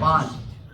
5।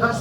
10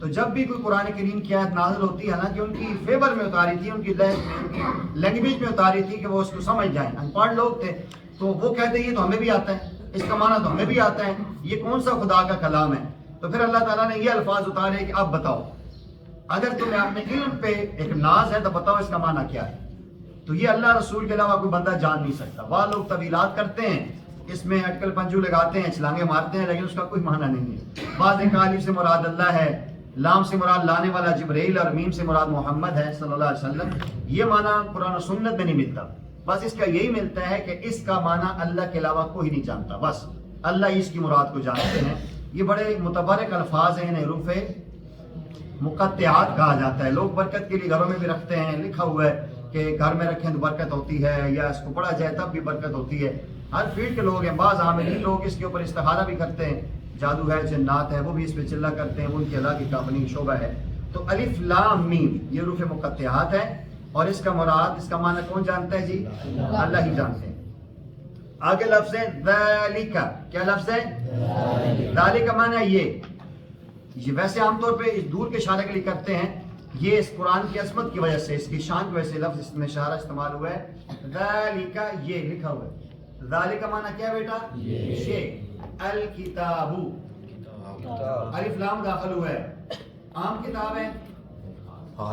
تو جب بھی کوئی قرآن کریم کی آیت نازل ہوتی ہے نا کہ ان کی فیور میں اتاری تھی، ان کی لینگویج میں اتاری تھی کہ وہ اس کو سمجھ جائیں، ان پڑھ لوگ تھے تو وہ کہتے ہیں یہ تو ہمیں بھی آتا ہے، اس کا معنی تو ہمیں بھی آتا ہے، یہ کون سا خدا کا کلام ہے؟ تو پھر اللہ تعالیٰ نے یہ الفاظ اتارے کہ اب بتاؤ، اگر تمہیں اپنے علم پہ ایک ناز ہے تو بتاؤ اس کا معنی کیا ہے؟ تو یہ اللہ رسول کے علاوہ کوئی بندہ جان نہیں سکتا۔ وہ لوگ طویلات کرتے ہیں، اس میں اٹکل پنجو لگاتے ہیں، چھلانگے مارتے ہیں، لیکن اس کا کوئی معنی نہیں ہے۔ بعض الف سے مراد اللہ ہے، لام سے مراد لانے والا جبرائیل، اور میم سے مراد محمد ہے صلی اللہ علیہ وسلم۔ یہ معنی قرآن و سنت میں نہیں ملتا، بس اس کا یہی ملتا ہے کہ اس کا معنی اللہ کے علاوہ کوئی نہیں جانتا، بس اللہ ہی اس کی مراد کو جانتے ہیں۔ یہ بڑے متبرک الفاظ ہیں، انہیں حروف مقطعات کہا جاتا ہے۔ لوگ برکت کے لیے گھروں میں بھی رکھتے ہیں، لکھا ہوا ہے کہ گھر میں رکھیں تو برکت ہوتی ہے، یا اس کو پڑھا جائے تب بھی برکت ہوتی ہے۔ ہر فیلڈ کے لوگ ہیں، بعض عاملین لوگ اس کے اوپر استخارہ بھی کرتے ہیں، جادو ہے، جنات ہے، وہ بھی اس پہ چلا کرتے ہیں، وہ ان کی اللہ کی اپنی شعبہ ہے۔ تو الف لام میم یہ حروف مقطعات ہے، اور اس کا مراد، اس کا معنی کون جانتا ہے جی؟ اللہ ہی جانتے ہیں۔ آگے لفظ ہے ذالک، کیا لفظ ہے؟ ذالک کا معنی یہ ویسے عام طور پہ اس دور کے اشارے کے لیے کرتے ہیں، یہ اس قرآن کی عظمت کی وجہ سے، اس کی شان کی وجہ سے لفظ اس میں اشارہ استعمال ہوا ہے۔ ذالک یہ لکھا ہوا ہے، ذالک کا معنی کیا ہے بیٹا؟ یہ الکتاب، الف لام داخل ہوا ہے، عام کتاب ہے،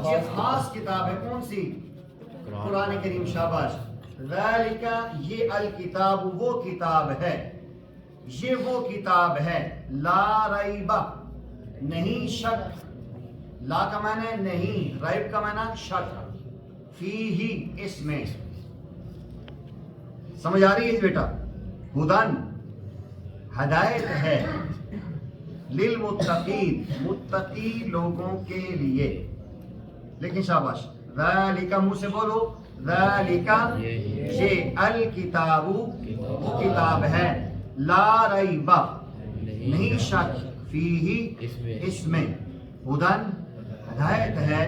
یہ خاص کتاب ہے، کون سی؟ قرآن کریم، شاباش۔ ذالک یہ الکتاب وہ کتاب ہے، یہ وہ کتاب ہے، لا ریب نہیں شک، لا کا معنی نہیں، ریب کا معنی شک، فیہ اس میں، سمجھ آ رہی ہے بیٹا؟ ہدن ہدایت ہے، للمتقین متقی لوگوں کے لیے، لیکن شاباش، ذالک منہ سے بولو، ذالک یہ الکتاب وہ کتاب ہے، لا ریب نہیں شک، فیہ اس میں، ہدن ہدایت ہے،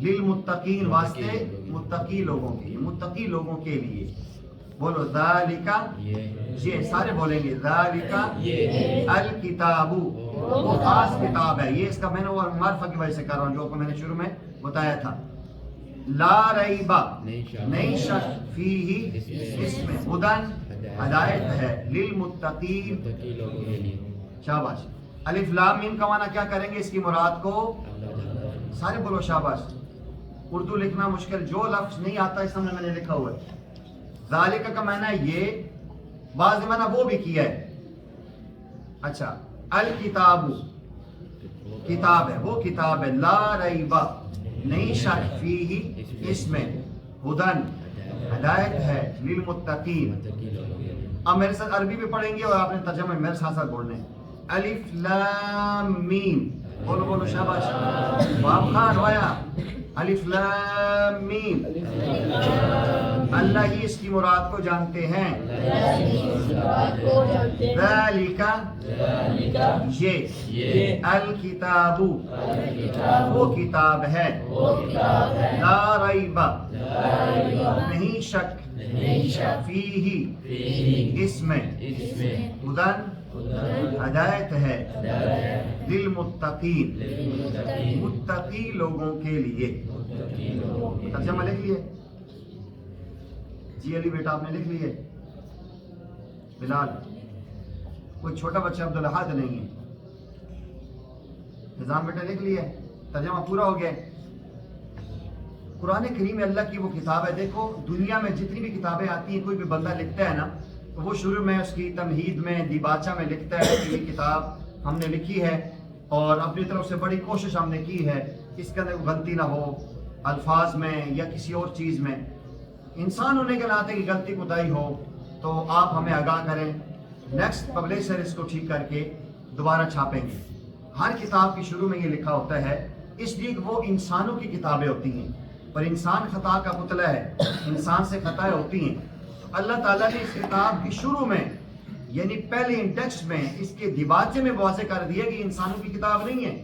للمتقین واسطے متقی لوگوں کے لیے، متقی لوگوں کے لیے۔ بولو ذالک یہ، سارے بولیں گے ذالک الکتاب وہ خاص کتاب ہے، یہ اس کا میں نے وہ معرفہ کی وجہ سے کر رہا ہوں جو میں نے شروع میں بتایا تھا۔ لا ریب نہیں شک، فیہ اس میں، ہدن ہدایت ہے، للمتقین شاباش۔ الف لام میم کا معنی کیا کریں گے اس کی مراد کو؟ سارے بولو شاباش۔ اردو لکھنا مشکل، جو لفظ نہیں آتا اس میں نے لکھا ہوا ہے۔ ذالک کا معنی یہ، بعض معنی وہ بھی کیا ہے۔ اچھا، الکتاب کتاب ہے، وہ کتاب ہے، لا ریب نہیں شک، فیہ اس میں، ہدن ہدایت ہے، للمتقین۔ اب میرے ساتھ عربی بھی پڑھیں گے اور آپ نے ترجمہ میرے ساتھ ساتھ بولنا ہے۔ الف لام میم، بولو بولو شاباش، باب خان وایا، الف لام میم، اللہ ہی اس کی مراد کو جانتے ہیں۔ ذالک یہ، الکتاب وہ کتاب ہے، لا ریب نہیں شک، فیہ اس میں، ہدن ہدایت ہے، للمتقین متقی لوگوں کے لیے۔ ترجمہ لکھ لیے جی؟ علی بیٹا آپ نے لکھ لیے؟ بلال؟ کوئی چھوٹا بچہ عبدالاحد نہیں ہے؟ نظام بیٹا لکھ لیے؟ ترجمہ پورا ہو گیا؟ قرآن کریم اللہ کی وہ کتاب ہے۔ دیکھو دنیا میں جتنی بھی کتابیں آتی ہیں، کوئی بھی بندہ لکھتا ہے نا تو وہ شروع میں اس کی تمہید میں، دیباچہ میں لکھتا ہے کہ یہ کتاب ہم نے لکھی ہے اور اپنی طرف سے بڑی کوشش ہم نے کی ہے، اس کے اندر غلطی نہ ہو الفاظ میں یا کسی اور چیز میں۔ انسان ہونے کے ناطے کی غلطی کوتاہی ہو تو آپ ہمیں آگاہ کریں، نیکسٹ پبلشر اس کو ٹھیک کر کے دوبارہ چھاپیں گے۔ ہر کتاب کی شروع میں یہ لکھا ہوتا ہے، اس لیے کہ وہ انسانوں کی کتابیں ہوتی ہیں، پر انسان خطا کا پتلا ہے، انسان سے خطائیں ہوتی ہیں۔ اللہ تعالیٰ نے اس کتاب کی شروع میں، یعنی پہلے انڈیکس میں، اس کے دیباچے میں واضح کر دیا کہ انسانوں کی کتاب نہیں ہے۔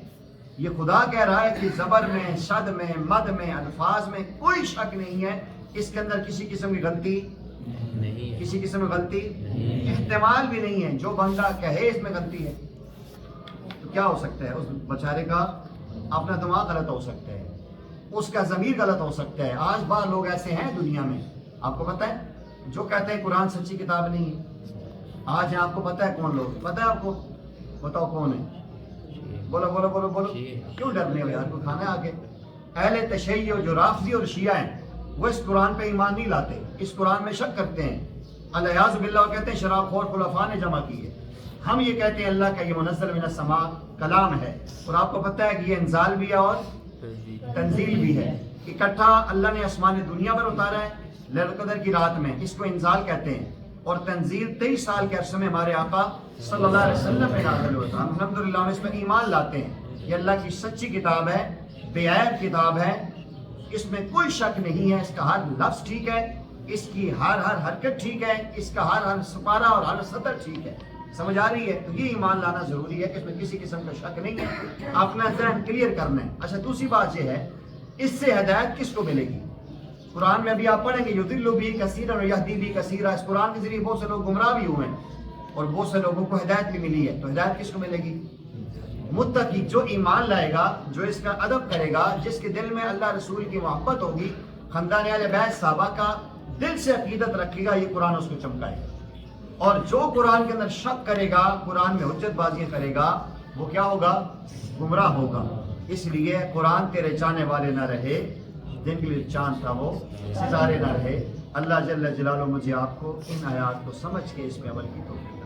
یہ خدا کہہ رہا ہے کہ زبر میں، شد میں، مد میں، الفاظ میں کوئی شک نہیں ہے، اس کے اندر کسی قسم کی غلطی نہیں، کسی قسم کی غلطی احتمال بھی نہیں ہے۔ جو بندہ کہے اس میں غلطی ہے تو کیا ہو سکتا ہے؟ اس بیچارے کا اپنا دماغ غلط ہو سکتا ہے، اس کا ضمیر غلط ہو سکتا ہے۔ آج بعض لوگ ایسے ہیں دنیا میں، آپ کو پتہ ہے، جو کہتے ہیں قرآن سچی کتاب نہیں ہے۔ آج آپ کو پتہ ہے کون لوگ، پتہ ہے آپ کو؟ بتاؤ کون ہے؟ بولو بولو بولو بولو، کیوں ڈرنے ہو یار، کو کھانا ہے آگے۔ اہل تشیع جو رافضی اور شیعہ ہیں وہ اس قرآن پہ ایمان نہیں لاتے، اس قرآن میں شک کرتے ہیں۔ الیاذ باللہ کہتے ہیں شراب خور خلفاء نے جمع کی ہے۔ ہم یہ کہتے ہیں اللہ کا یہ منزل من السماء کلام ہے، اور آپ کو پتہ ہے کہ یہ انزال بھی ہے اور تنزیل بھی ہے، اکٹھا اللہ نے آسمان دنیا پر اتارا ہے لیلۃ القدر کی رات میں، اس کو انزال کہتے ہیں، اور تنزیل 23 سال کے عرصے میں ہمارے آقا صلی اللہ علیہ وسلم پہ نازل ہوا تھا۔ الحمدللہ ہم اس پر ایمان لاتے ہیں، یہ اللہ کی سچی کتاب ہے، بے عیب کتاب ہے، اس میں کوئی شک نہیں ہے، اس کا ہر لفظ ٹھیک ہے، اس کی ہر حرکت ٹھیک ہے، اس کا ہر سپارہ اور ہر سطر ٹھیک ہے۔ سمجھ آ رہی ہے؟ تو یہ ایمان لانا ضروری ہے کہ اس میں کسی قسم کا شک نہیں ہے، اپنا ذہن کلیئر کرنا ہے۔ اچھا دوسری بات یہ ہے، اس سے ہدایت کس کو ملے گی؟ قرآن میں ابھی آپ پڑھیں گے یضل بہ کثیرا ویہدی بہ کثیرا، اس قرآن کے ذریعے بہت سے لوگ گمراہ بھی ہوئے ہیں اور بہت سے لوگوں کو ہدایت بھی ملی ہے۔ تو ہدایت کس کو ملے گی؟ متقی، جو ایمان لائے گا، جو اس کا ادب کرے گا، جس کے دل میں اللہ رسول کی محبت ہوگی، خاندان اہل بیت صحابہ کا دل سے عقیدت رکھے گا، یہ قرآن اس کو چمکائے گا۔ اور جو قرآن کے اندر شک کرے گا، قرآن میں حجت بازی کرے گا، وہ کیا ہوگا؟ گمراہ ہوگا۔ اس لیے قرآن تیرے چاہنے والے نہ رہے، جن کے لیے چاند تھا وہ ستارے نہ رہے۔ اللہ جل جلالہ مجھے آپ کو ان آیات کو سمجھ کے اس میں عمل کی توفیق